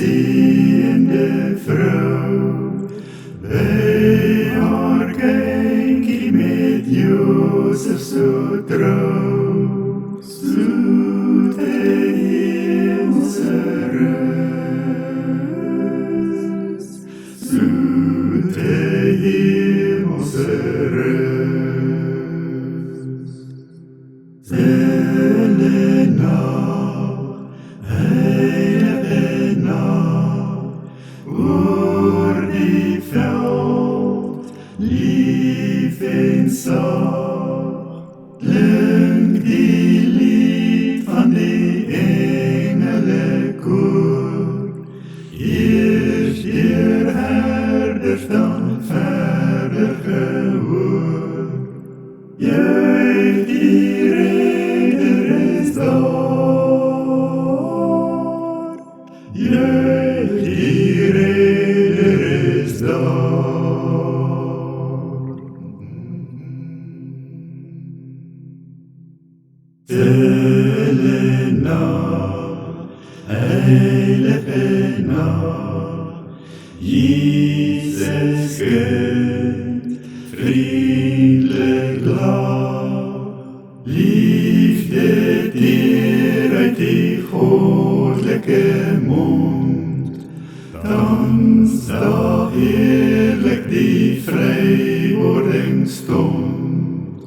geseënde vrou, by haar kindjie met Josef so trou, soete hemelse rus, soete hemelse rus. Stille nacht, heilige nacht, oor die veld, lief en zacht, klink die lied van die engelenkoor, eers deur herders dan verder gehoor. Juich die Redder is daar, juich die Redder is daar. Stille nacht, heilige nacht, Jesus kind, vriendelijk lach, liefde teer uit die goddelike mond, thans daar heerlijk die vrywording stond.